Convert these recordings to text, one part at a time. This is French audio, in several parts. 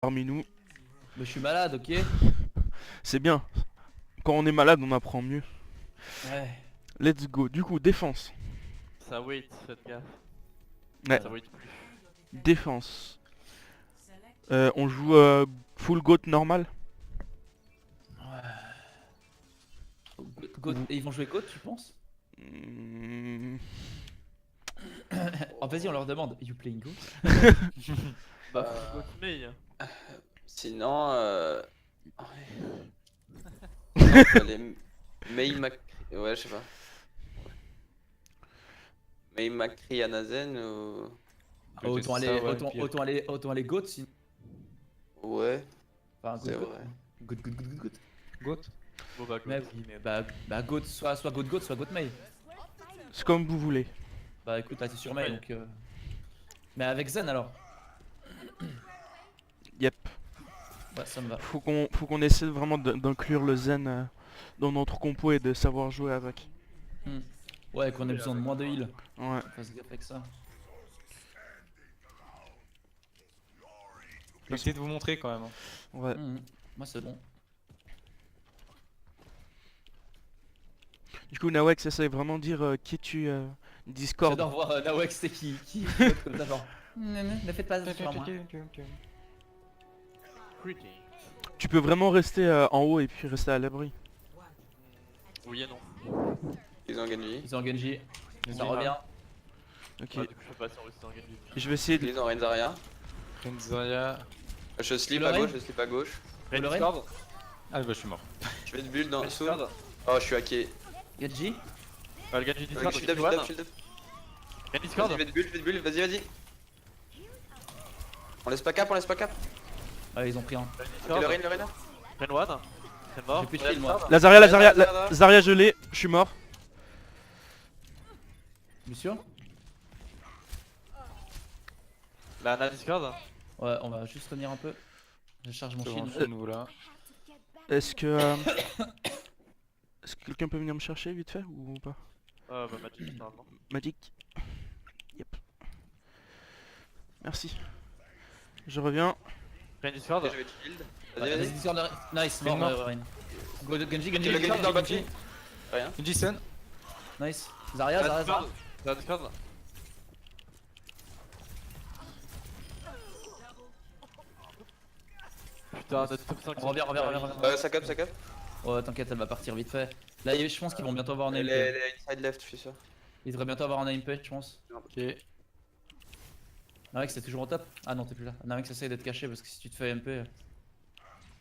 parmi nous. Mais je suis malade, ok? C'est bien. Quand on est malade, on apprend mieux. Ouais. Let's go. Du coup, défense. Ça wait, faites gaffe. Ouais, Ça wait plus. défense. On joue full goat normal. Et ils vont jouer Goat, tu penses? Hmm, Oh, vas-y, on leur demande. You playing Goat? Bah, faut go Mei. Sinon, non, pas les Mei Mac... Ouais, je sais pas. Mei Macri Anazen ou... Ah, autant aller Goat sinon. Ouais, Enfin, c'est Goat, vrai. Goat. Goat. Goat. Bon bah, Mais Goat. oui, mais bah Goat, soit Goat, soit Goat Mei. C'est comme vous voulez. Bah écoute, t'es sur Mei Ouais. donc. Mais avec Zen alors. Yep. Ouais, ça me va. Faut qu'on essaie vraiment d'inclure le zen dans notre compo et de savoir jouer avec. Ouais, qu'on ait besoin de moins de heal. Ouais. Fasse gaffe avec ça. Je vais essayer de vous montrer quand même. Ouais. Moi c'est bon. Du coup, Nawek, essaie vraiment de dire qui tu Discord. J'adore voir Nawex qui vote comme ça genre. Ne faites pas ça sur moi. Pretty. Tu peux vraiment rester en haut et puis rester à l'abri. Oui et non. Ils ont gagné. Ils ont Genji. Ça Genji, revient. Ok. Ouais, du coup, je peux pas sur rester en game. Je vais essayer de... Ils ont Renzaria. Renzaria. Je slip Le à Ren. gauche, je slip à gauche. Le Ren. Discord. Ah bah je suis mort. Je fais de bulle dans le sous. Discord. Oh, je suis hacké. Genji. Le Genji Discord. Shield up, shield up, shield up. Genji Discord. Vas-y, je fais de bulle, vas-y, vas-y. On laisse pas cap, on laisse pas cap. Ah, ils ont pris un. Ok, le Ren, le Ren. Ren one. Ren mort. J'ai plus de heal, moi. Discord. Lazaria, Zarya. Zarya je l'ai, je suis mort. Monsieur? La Ana Discord. Ouais, on va juste revenir un peu. Je charge mon Je shield. rentre chez nous là. Est-ce que... Est-ce que quelqu'un peut venir me chercher vite fait ou pas? Bah, Magic, normalement. Magic. Yep. Merci. Je reviens. Ren Discord. Ok, je vais te shield. Ouais, Vas-y, vas-y, vas-y. Discord, nice, mort, mort. Ren. Genji, Le Genji dans le bâti. Rien. Genji Sun. Nice. Zarya. La Discord. Putain, notre top 5. On revient. Ça cap, ça cap. Ouais, t'inquiète, elle va partir vite fait. Là, je pense qu'ils vont bientôt avoir un Elle AMP. est inside left, je suis sûr. Ils devraient bientôt avoir un AMP, je pense. Ok. Navex, c'est toujours au top? Ah non, t'es plus là. Navex, essaye d'être caché parce que si tu te fais MP.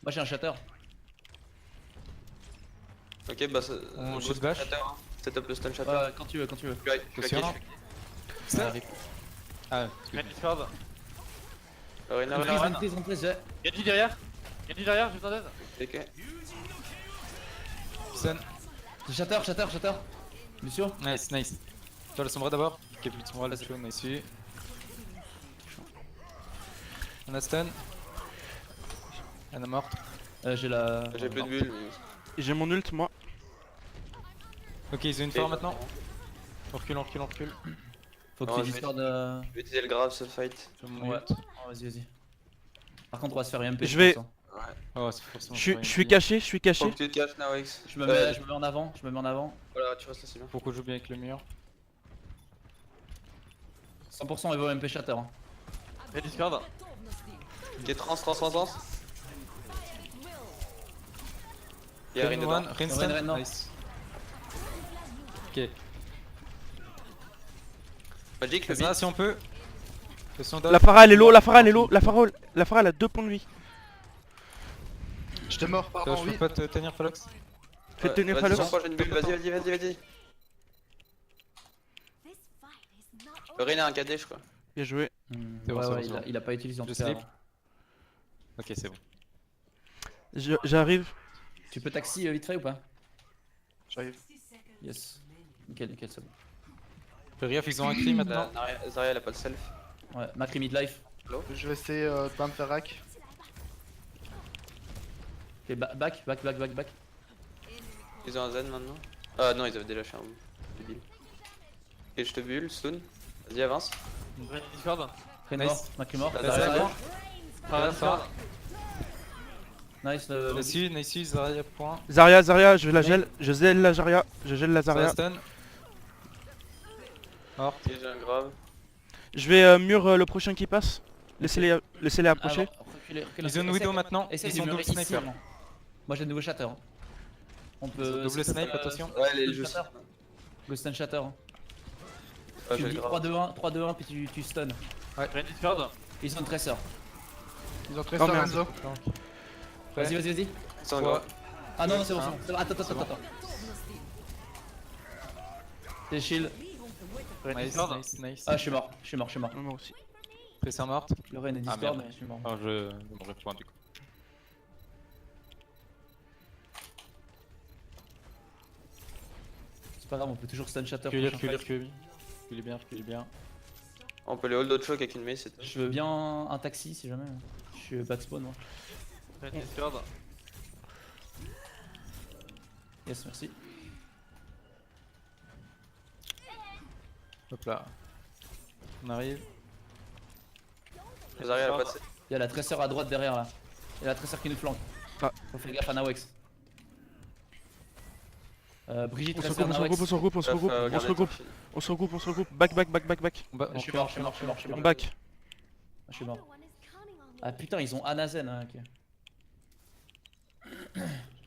Moi, j'ai un shatter. Ok, bah ça. On go shoot bash. shatter, hein. Set up le stun shatter. Ouais, quand tu veux. Je suis hacké, je suis Attention. hacké. Ça arrive. Ah, Ren Discord. Ren, Une Ren, prise, j'ai. Genji derrière. Genji derrière, j'ai besoin d'aide. Ok. Sun. Shatter. Monsieur? Nice, nice. Toi le sombra d'abord. Ok, plus de sombra là-dessus, on a ici. On a stun. Elle est morte. J'ai la. J'ai plus de bulles. J'ai mon ult moi. Ok, ils ont une forme maintenant. On recule. Faut que Oh, tu je vais- Discord. Je vais utiliser le grave ce fight. Sur mon Ouais. ult. Oh, vas-y. Par contre, on va se faire UMP. Je vais- pense, hein. Ouais. Oh, c'est forcément. Je suis caché, je suis Faut caché. que tu te caches, Nawex. Je me mets en avant. Voilà, tu restes là, c'est bien. Faut qu'on joue bien avec le mur. 100% Evo MP Shatter. Hein. Ren Discord. Ok, trans. Il y a Ren dedans. Ren Ren, stun. non. Nice. Ok. Magic, le Ça, beat. si on peut. Question d'off. La Pharah elle est low, la Pharah elle a 2 points de vie. J'étais mort, Toi, pardon, je peux oui. pas te tenir, Falox. Fais tenir Vas-y, Phalux. j'en prends, j'ai une bulle, vas-y. Le Ren a un KD, je crois. Bien joué. C'est bon, Ouais, c'est ouais, bon. il a pas utilisé en Je tout cas. slip. Ok, c'est bon. J'arrive. Tu peux taxi vite fait ou pas? J'arrive. Yes. Nickel, c'est bon. Fais gaffe, ils ont un cri maintenant. Zarya, elle a pas de self. Ouais, Macri midlife. Je vais essayer de pas me faire hack. Ok, back. Ils ont un zen maintenant. Ah non, ils avaient déjà lâché un débile. Ok, je te bulle, stun. Vas-y, avance. Ren Discord. Ren Nice. mort, Macri mort. Bah, Zarya, Zarya, Zarya. Traverse ça. discard. Nice, nice, Zarya point. Zarya, je la gèle. Je gèle la Zarya. Je gèle la Zarya Zarya. stun. Mort. Ok, j'ai un grave. Je vais mur le prochain qui passe. Laissez-les approcher. Ils ont Widow maintenant. Essaye Ils de sont mûrir double ici sniper. avant. Moi j'ai de nouveau shatter. On Ils ont peut. double snipe, attention. Ouais, les Ghost jeux. Shatter. Ghost and shatter. Ouais, Tu j'ai dis le grave. 3-2-1 puis tu stun. Rien discard. Ils ont Tracer. Ils ont très Oh, sur merde. Enzo. Ouais. Vas-y. C'est un grave. Ah non, c'est bon. Attends. T'es shield. Rien Nice, discard. nice. Ah, je suis mort. Non, moi aussi. Tracer morte. Le Rain est Ah, Discord, merde. mais je suis mort. Oh, je m'aurais point du coup. C'est pas grave, on peut toujours stun shatter. Reculez, prochain fight. reculez bien. On peut les hold out choc avec une mace, c'est Je veux bien un taxi si jamais. Je suis bad spawn moi. Rien discard. Yes, merci. Hop là. On arrive. Zarya a pas de. Il y a la Tracer à droite derrière là. Il y a la Tracer qui nous flanque. Ah. Faut faire gaffe à Nawex. Brigitte, On se Tracer, regroupe, on se regroupe, on se regroupe, on se regroupe, on se regroupe, on se regroupe. Back. Je suis mort. On back. Je suis mort. Ah putain, ils ont Anazen. Hein, ok.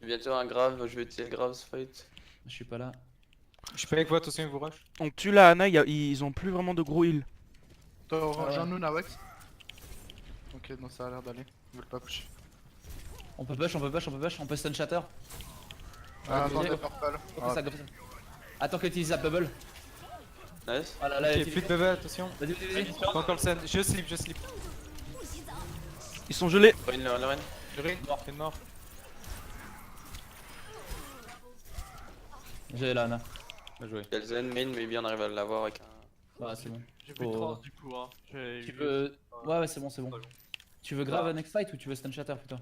Bientôt un grave, je vais utiliser le grave ce fight. Je suis pas là. Je suis pas avec vous, attention, ils vous rush. On tue la Ana, ils ont plus vraiment de gros heal. Rejoins nous, Nawex. Ok, non, ça a l'air d'aller. Ils veulent pas pusher. On peut push, on peut stun shatter. Ah, ok. attendez, purple. Go for ça. Attends qu'il utilise la bubble. Nice. Voilà, là, Ok, utilise- plus de bubble, attention. Vas-y. Pas encore le scène. Je slip. Ils sont gelés. Rain, le Rain. Le ring, mort. Mort. J'ai la Ana. Bien joué. Il y a le Zen main, mais bien on arrive à l'avoir avec un. Ouais, c'est bon. J'ai plus de Oh. trans du coup. Hein. Tu veux. Ouais, c'est bon. Tu veux grave un next fight ou tu veux stun shatter plutôt?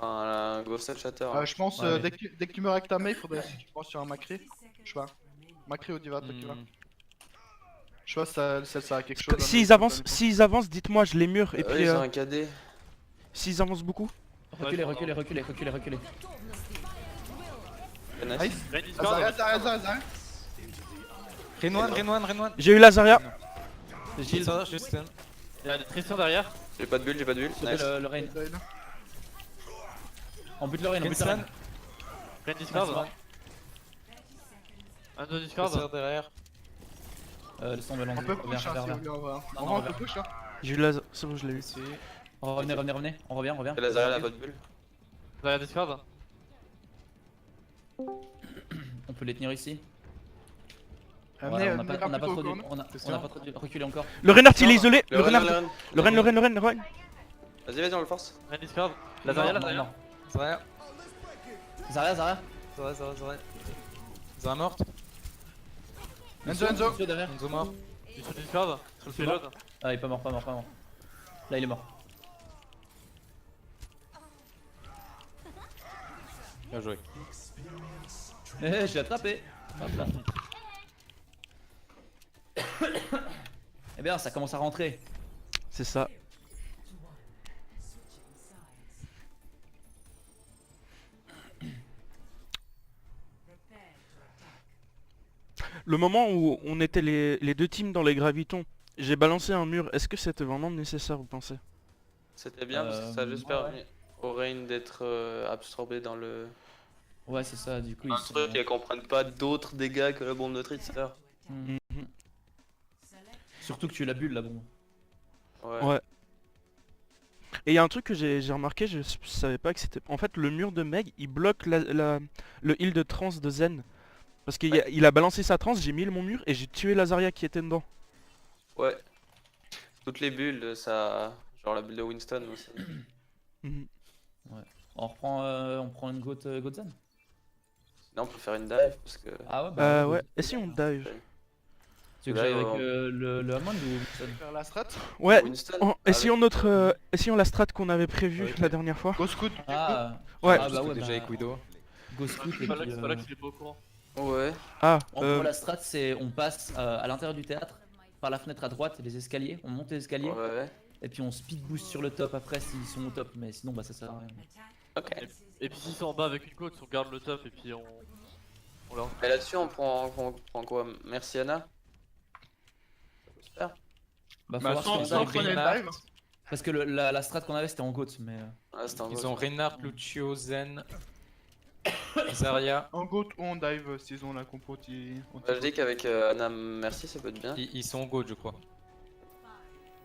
Un Ghost Shatter. Je pense, Ouais, dès que tu meurs avec ta main, il faudrait si tu penses sur un Macri. Je sais pas. Macri ou Diva, toi qui vas. Je sais pas si ça a quelque chose. S'ils avancent, dites-moi, je les murs. Et puis, Ils ont un KD. s'ils avancent beaucoup. Reculez. Nice. Rien discard. Zarya. Rain 1. J'ai eu la Zarya. J'ai shield. Ça, je stun. Il y a des Tracer derrière. J'ai pas de bulle. Sauver Nice. le Rain. On bute le Rain, Rain stun. Rien discard. Un de discard. Tracer derrière. Laisse tomber On l'angle. peut push, hein, si vous voulez, on va. On peut push, hein. J'ai eu la. C'est bon, je l'ai eu. Ici. Revenez. On revient. Et la Zarya elle a pas de bulle. Zarya discard. On peut les tenir ici. Amenez, Voilà, on n'a pas trop dû. corner. On a pas trop dû reculer encore. Le Reinhardt, il est isolé. Le Le Rain, Reinhardt. le Rain. Le Reine. Vas-y, on le force. Rien discard. La Zarya. Non. Zarya. Zarya. Zarya morte. Enzo. Derrière. Enzo mort. Ils sont discard. Sur le payload. Ah, il est pas mort. Là, il est mort. Bien joué. Je l'ai attrapé. Hop là. Eh bien, ça commence à rentrer. C'est ça. Le moment où on était les deux teams dans les gravitons, j'ai balancé un mur. Est-ce que c'était vraiment nécessaire, vous pensez? C'était bien parce que ça a juste permis au Rain d'être absorbé dans le. Ouais, c'est ça, du coup, Un ils sont... truc et qu'on prenne pas d'autres dégâts que la bombe de Tritzer. Mhm. Surtout que tu es la bulle, la bombe. Ouais. Et il y a un truc que j'ai remarqué, je savais pas que c'était... En fait, le mur de Meg, il bloque le heal de trans de Zen. Parce qu'il a balancé sa trans, j'ai mis mon mur et j'ai tué la Zarya qui était dedans. Ouais. Toutes les bulles, ça. Genre la bulle de Winston aussi. Mhm. On prend une goat Zen. Sinon, on peut faire une dive parce que. Ah ouais, Ouais, et si on dive? Tu veux que j'aille avec Dive, le Hammond ou Winston? Faire la strat. Ouais, Winston. essayons la strat qu'on avait prévue Ok. la dernière fois. Go scoot. Ah, Ouais. ah bah ouais, Déjà bah, avec Widow. go scoot et C'est pas là puis, c'est pas là qu'il est pas au courant. Ouais. Ah, en gros, la strat, c'est on passe à l'intérieur du théâtre, par la fenêtre à droite, les escaliers, on monte les escaliers, Ouais. Et puis on speed boost sur le top après s'ils sont au top, mais sinon bah ça sert à rien. Ok. Et puis s'ils sont en bas avec une côte, on garde le top et puis on leur. Mais là-dessus, on prend quoi? Merci Anna. Ça peut se faire. Bah faut Bah, voir sans- ce Sans qu'on sans a. prenez le Reinhardt. dive. Parce que la strat qu'on avait c'était en GOAT, mais. Ah, c'était un Ils vote. ont Reinhardt, Lucio, Zen, Zarya. En goat ou en dive s'ils ont la compo Bah, je dis qu'avec Anna Merci, ça peut être bien. Ils sont au GOAT, je crois.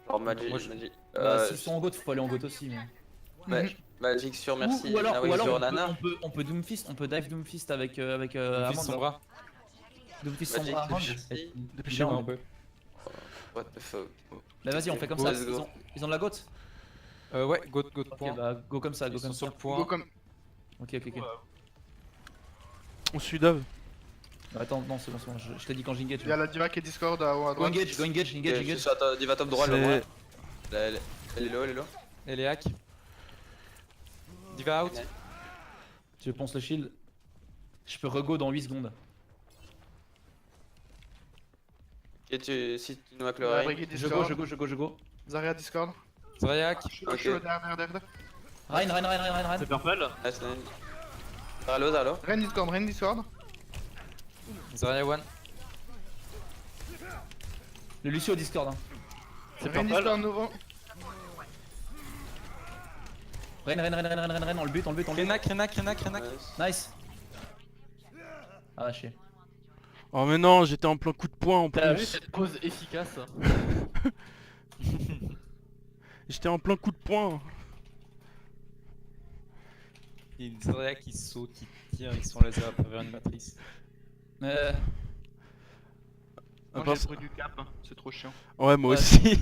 Alors Magic, Moi, je- Magic, Bah, s'ils sont en GOAT, faut aller en GOAT aussi. Mais... Magic sur Merci, ou alors, Naomi ou alors sur on, Nana. on peut Doomfist, on peut dive Doomfist avec Fils Amanda. son bras. Doomfist Magic, Sombra. Merci. Dépêchez-vous. Non, un peu. What the fuck. Bah vas-y, on fait comme Go, ça. let's go. Ils ont de la GOAT. Ouais, GOAT, Ok, point. bah go comme ça, go Ils comme sont sur ça. le point. Go comme. Ok. On suit Dove. Attends, non, c'est bon, je t'ai dit quand j'engage. Il y a la diva qui est Discord à haut à Go droite. engage, go engage, engage, Ok, engage. sur Diva top droit, C'est- le droit. Elle est low, elle est low. Elle est hack. Diva out. Je pense le shield. Je peux rego dans 8 secondes. Ok, si tu nous hack le Il y a rail. Brigade Je go, Discord. je go. Zarya Discord. Zarya hack. Ok. Chaud, derrière. Rein. C'est purple. Nice, nice. Zara low. Rain Discord. Zarya one. Le Lucio Discord. Hein. C'est Rain purple. Discord nouveau. Rein, on le bute. Renak. Nice. Nice. Ah, chier. Oh mais non, j'étais en plein coup de poing en T'as vu plus. cette pause efficace? J'étais en plein coup de poing. Il y a une Zarya qui saute, qui tire, ils sont laser à travers une matrice. Moi part j'ai le ça- bruit du cap, hein. C'est trop chiant. Ouais, moi Ouais. aussi. Ouais,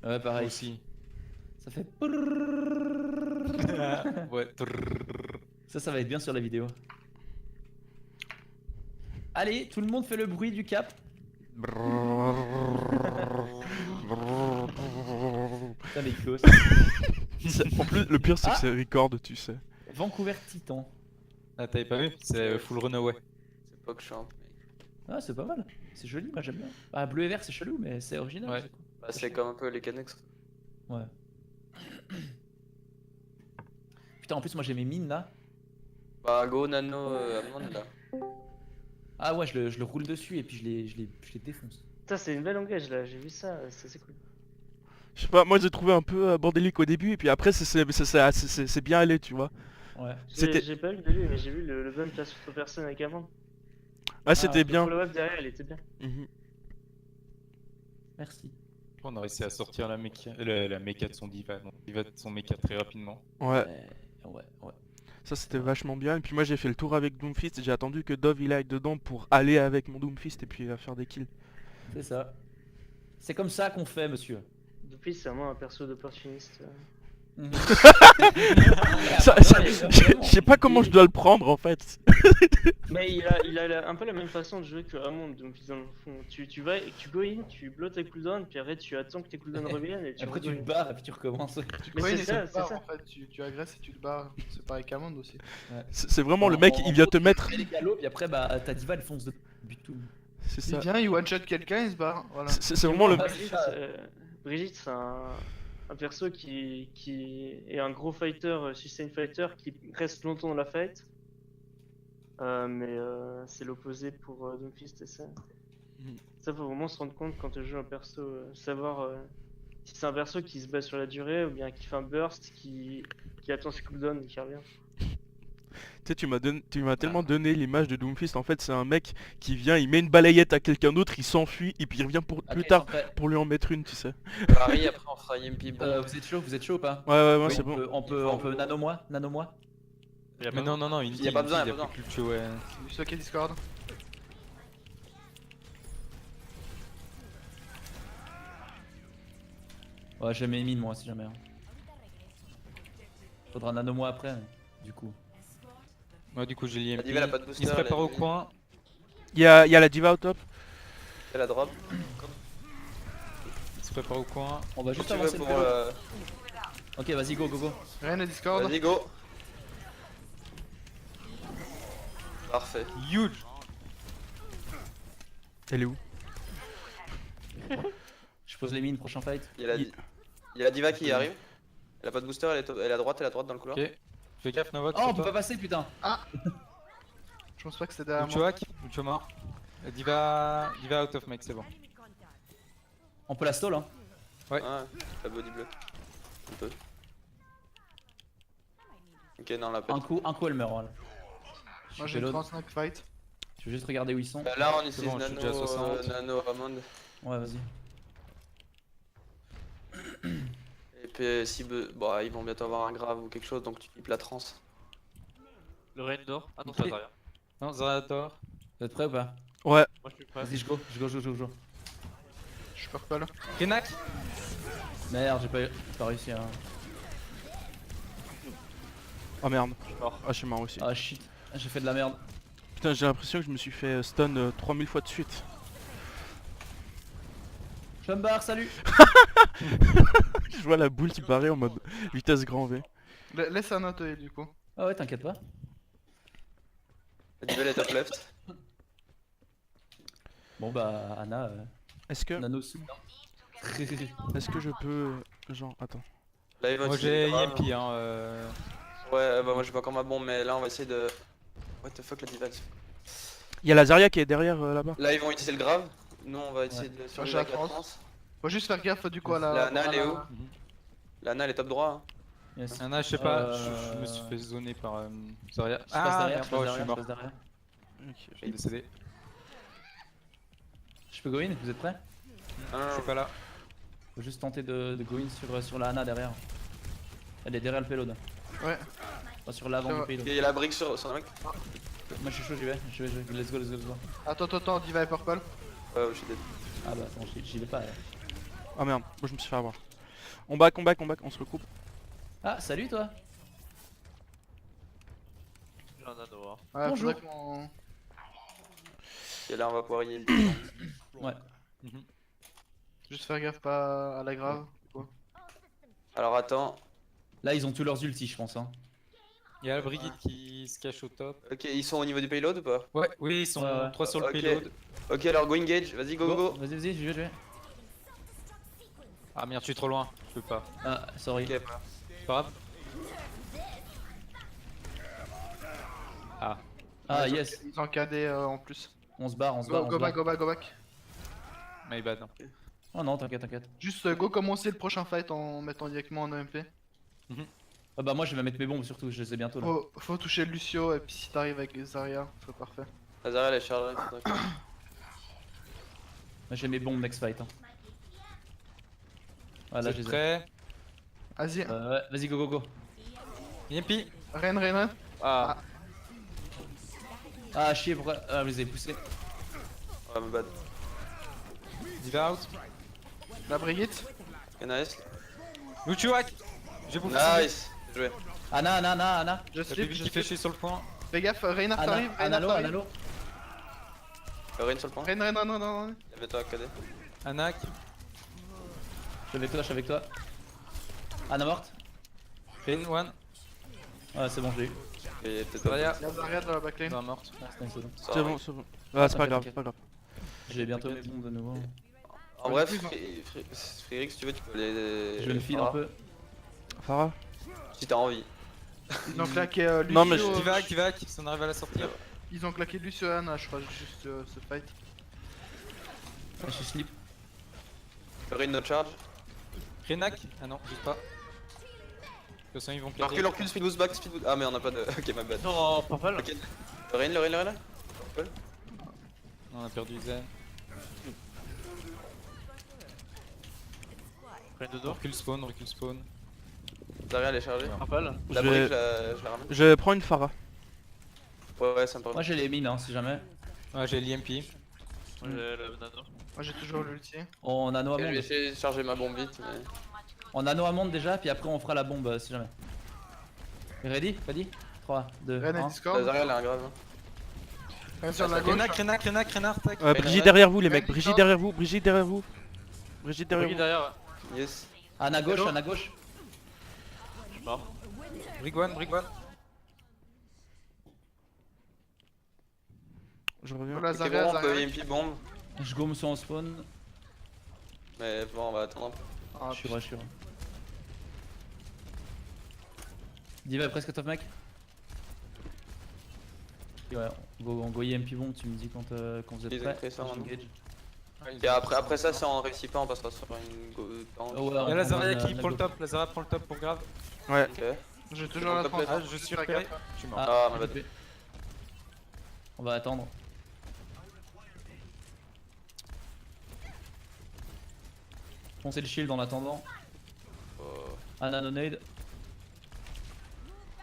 Moi pareil. aussi. Ça fait. Ouais. Ça va être bien sur la vidéo. Allez, tout le monde fait le bruit du cap. Putain, les close. En plus, le pire c'est Ah. que c'est record, tu sais. Vancouver Titan. Ah, t'avais pas vu? C'est full runaway. C'est pas que champ. Ah, c'est pas mal. C'est joli, moi j'aime bien. Ah, bleu et vert, c'est chelou, mais c'est original. Ouais. c'est cool. Bah, c'est comme un peu les Canucks. Ouais. Putain, en plus, moi j'ai mes mines là. Bah, go nano Amand là. Ah ouais, je le roule dessus et puis je les défonce. Putain, c'est une belle engage là, j'ai vu ça, c'est cool. Je sais pas, moi j'ai trouvé un peu bordélique au début et puis après c'est bien allé, tu vois. Ouais. C'était- J'ai pas vu de lui, mais j'ai vu le bump là sur trois personnes avec avant. Ah, c'était ok. bien. Pour le web derrière, elle était bien. Mhm. Merci. On a réussi à sortir la mecha de son diva. Donc, diva de son mecha très rapidement. Ouais, Ouais. ça c'était vachement bien. Et puis moi j'ai fait le tour avec Doomfist et j'ai attendu que Dove il aille dedans pour aller avec mon Doomfist et puis faire des kills. C'est ça. C'est comme ça qu'on fait, monsieur. Depuis, c'est vraiment un perso d'opportuniste. Ça- Je sais pas comment je dois le prendre en fait. Mais il a un peu la même façon de jouer que Ramon, donc dans le fond, tu vas, tu go in, tu bloques tes cooldowns, puis après tu attends que tes cooldowns reviennent et tu Après, tu re-go te in. barres et puis tu recommences. Tu Mais coins c'est et ça, tu te c'est barres ça. en fait. Tu agresses et tu te barres. C'est pareil qu'Amand aussi. C'est vraiment le mec, il vient te mettre. Les galops, puis après, bah, ta diva elle fonce de but tout. C'est Il ça. vient, il one shot quelqu'un, il se barre. Voilà. C'est vraiment le. Brigitte, c'est un perso qui est un gros fighter, sustain fighter, qui reste longtemps dans la fight. Mais c'est l'opposé pour Doomfist et ça. Mhm. Ça faut vraiment se rendre compte quand tu joues un perso, savoir si c'est un perso qui se base sur la durée ou bien qui fait un burst, qui attend ses cooldowns et qui revient. Tu sais, tu m'as tellement donné l'image de Doomfist. En fait, c'est un mec qui vient, il met une balayette à quelqu'un d'autre, il s'enfuit et puis il revient plus tard pour lui en mettre une, tu sais. Paris, après on fera Yimpi. Vous êtes chaud ou pas? Ouais, moi Oui, c'est bon. on peut nano-moi. Mais non, il Y a pas besoin, y a pas plus que Lucio, ouais. Du stocké Discord. Ouais, j'ai mes mines moi si jamais. Hein. Faudra nano-moi après, du coup. Ouais, du coup, j'ai l'IMP. La diva, elle a pas de booster, Il se prépare elle au est- coin. Il y a la diva au top. Elle la drop. Il se prépare au coin. On va Si juste tu veux avancer le pour. vélo. Ok, vas-y, go. Rien de Discord. Vas-y, go. Parfait. Huge. Elle est où? Je pose les mines, prochain fight. Il y a la. Il y a Diva qui arrive. Elle a pas de booster, elle est à droite dans le couloir. Ok. Fais gaffe, Nova. Oh, on peut pas passer, putain. Je pense pas que c'était derrière Lucio moi. hack, Lucio mort. Diva out of mec, c'est bon. On peut la stall, hein. Ouais. La body block. Un peu. Ok, non, la pète. Un coup, elle meurt. Voilà. Moi Je j'ai fais une l'autre. transnack fight. Je vais juste regarder où ils sont. Bah, là, on utilise bon, je suis Nano, déjà à 60. Nano Ramond. Ouais, vas-y. Et puis, si bon, ils vont bientôt avoir un grave ou quelque chose, donc tu keep la trans. Le rain d'or. Ah non, Ok. ça va rien. Non, Zerator. Vous êtes prêts ou pas? Ouais. Moi je suis prêt. Vas-y, je go. Je suis purple. Renak. Merde, j'ai pas réussi à. Oh merde. mort. Ah, je suis mort aussi. Ah shit, j'ai fait de la merde. Putain, j'ai l'impression que je me suis fait stun 3000 fois de suite. Je me barre, salut. Je vois la boule qui paraît en mode vitesse grand V. Laisse un auto du coup. Ah ouais, t'inquiète pas. La Diva elle est top left. Bon bah, Anna, Est-ce que, nano sous. est-ce que je peux... Genre, attends. Là, ils vont Moi utiliser j'ai le grave. EMP hein. Ouais, bah moi j'ai pas encore ma bombe, mais là on va essayer de. What the fuck, la Diva. Il y a la Zarya qui est derrière là-bas. Là, ils vont utiliser le grave. Nous, on va essayer de Moi, survivre j'ai la avec la trans. trans. Faut juste faire gaffe du coup à la. La Ana, elle est à la- où L'Ana, elle est top droit. Hein. Yes. Anna, je sais pas, je me suis fait zoner par Zarya. Je passe derrière, merde, je passe oh, je derrière, suis je mort. passe derrière. Ok. Je suis décédé. Je peux go in, vous êtes prêts? Je suis pas là. Faut juste tenter de go in sur la Anna derrière. Elle est derrière le payload. Ouais. Pas sur l'avant Ça du va. payload. Il y a la brique sur le mec. Moi je suis chaud, j'y vais. Let's go. Attends, Diva et purple. Ouais, je suis dead. Ah bah attends, j'y vais pas là. Ah merde, moi je me suis fait avoir. On back, on se recoupe. Ah, salut toi. J'ai un nano. Hein. Ouais, Bonjour. faudrait qu'on. Et là, on va pouvoir y Ouais. Juste faire gaffe pas à la grave. Alors, attends. Là ils ont tous leurs ultis je pense hein. Il y a la Brigitte qui se cache au top. Ok, ils sont au niveau du payload ou pas? Ouais, oui, ils sont Ouais. 3 sur le Ok. payload. Oh, Ok, alors go engage. Vas-y, go. Vas-y, j'y vais. Ah merde, je suis trop loin, je peux pas. Ah, sorry. Ok, C'est pas grave. Ah, Ah Ils ont- yes, Ils ont KD en plus. on se barre. Go back. my bad. Oh non, t'inquiète. Juste go commencer le prochain fight en mettant directement en EMP. Ah bah moi je vais mettre mes bombes surtout, je les ai bientôt là. Faut toucher Lucio et puis si t'arrives avec Zarya, c'est parfait. Azara, elle est chargée. Moi, j'ai mes bombes next fight. Hein. Vous Voilà, êtes je les ai. prêts? Vas-y, Ouais, vas-y, go. EMP. Ren. Ah, Ah, chier, pourquoi? Ah, vous les avez poussés. ouais, my bad. Diva out. La Brigitte. Ok, nice. Lucio hack. J'ai bouffé. Nice. Joué. Anna. Je La slip, baby qui fait chier sur le point. Fais gaffe, Reinhardt t'arrive. Anna low. Rain sur le point. Ren, non. Il y avait toi, KD. Anak. Je suis avec toi. Anna morte. Pin one. Ouais, c'est bon, je l'ai eu. Et peut-être Zarya. Y'a Zarya dans la backline. Zarya morte. Ah, c'est bon. C'est bon, c'est bon. Ah, c'est pas grave, t'inquiète. c'est pas grave. J'ai bientôt mes bombes de nouveau. En bref, Frédéric, si tu veux, tu peux les. Je vais le feed un peu. Farah. Si t'as envie. Ils ont claqué Lucio. Non, mais Diva hack, si on arrive à la sortir. Ils ont claqué Lucio et Anna, je crois, juste ce fight. Je suis slip. Rain no charge. Renak. Ah non, juste pas. De toute façon, ils vont Non, claquer. recule, speed boost back, Ah, mais on a pas de. Ok, my bad. Non, pas mal. Ok. Le Rain. On a perdu Zen. Rain de dos. Recule spawn. Zarya, elle est chargée. Rappel. La Je brique, vais- je la ramène. Je prends une Farah. Ouais, ça me Moi permet. j'ai les mines, hein, si jamais. Ouais, j'ai l'EMP. Moi j'ai le nano. Moi j'ai toujours l'ulti. On a Noah Ok, je vais Monde. essayer de charger ma bombe vite, mais. On a Noah Monde déjà, puis après on fera la bombe si jamais. Ready? 3, 2, Ren et 1. Discord. Zarya, elle a un grave. Ren sur la gauche. Renak, tac. Brigitte derrière vous les mecs, Brigitte derrière vous. Brigitte derrière vous. Brigitte derrière. Yes. Anna gauche. Je suis mort. Brig one. Je reviens. Voilà, Ok, Zarya, bon, on peut Zarya. EMP bombe. Je go sur en spawn. Mais bon, on va attendre un peu. Ah, Je suis vrai. Diva est presque top mec. Ouais, on go EMP bomb, tu me dis quand vous êtes Ils ont prêts. fait ça, Quand maintenant. j'engage. Et après ça, si on réussit pas, on passera sur une go. Oh, ouais, Y'a on Lazaria prend qui la prend le go. top, Lazaria prend le top pour grave. Ouais. Ok. J'ai toujours la France. Ah, je suis repéré. Je suis mort. Ah, Ah, ma bad. on va attendre. Foncez le shield en attendant. Anna no nade.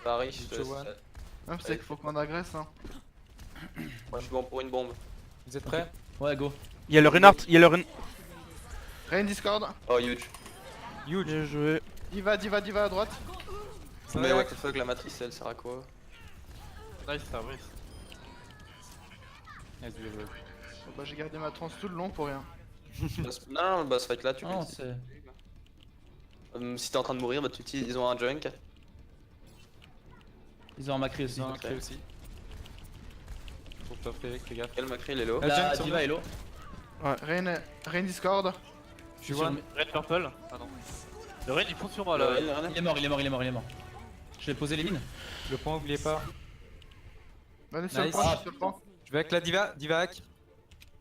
Paris, je te laisse. Johan. Ah, c'est qu'il faut qu'on agresse, hein. Moi, je suis bon pour une bombe. Vous êtes prêts? Ouais, go. Il y a le Reinhardt, il y a le Reinhardt. Rain Discord. Oh, huge. Huge. Bien joué. Diva à droite. Mais what the fuck, la matrice, elle sert à quoi? Nice service. Nice, bien joué. Bon, bah, j'ai gardé ma trans tout le long pour rien. Non, le boss fight là, tu Non, peux. c'est. Si t'es en train de mourir, bah tu utilises, ils ont un junk. Ils ont un Macri aussi. Ils ont un clé aussi. Pour top fais gaffe. Quel Macri, il est low. La La jungle sur Diva moi. est low. Rain Discord. Je suis one. Red purple. Ah non. Le rain il fonce sur moi Le là. Rain, le Rain. Il est mort. Je vais poser les mines. Le point, oubliez pas. Allez, sur le Nice. point, sur le point. Je vais avec la Diva, Diva hack.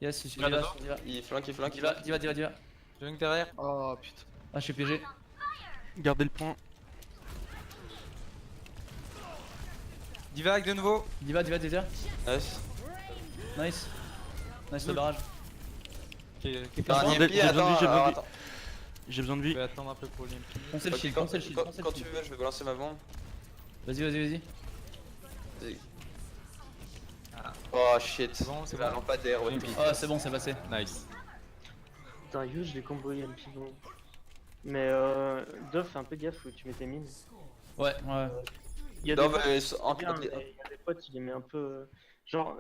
Yes, je suis Ah, Diva. d'accord. Il flanque, il flanque, il Diva, flanque. Diva. Junk derrière. Oh putain. Ah, je suis piégé. Gardez le point. Diva hack de nouveau. Diva. Nice. Nice le barrage. Ok, Ah, besoin EMP, de- j'ai besoin de vie, attends, j'ai besoin de alors, vie. attends. J'ai besoin de Je vie. vais attendre un peu pour l'IMP. Foncez le shield, Quand- foncez le shield. Quand tu veux, je vais balancer ma bombe. Vas-y. Oh shit. C'est bon, c'est La bon. lampadaire, ouais. Oh, c'est bon, c'est passé. Nice. Putain, yo, je l'ai comboyé un petit peu. Mais Dove, fais un peu gaffe où tu mets tes mines. Ouais. Il y a Dove, des potes, en bien, mais il y a des potes, il les met un peu. Genre,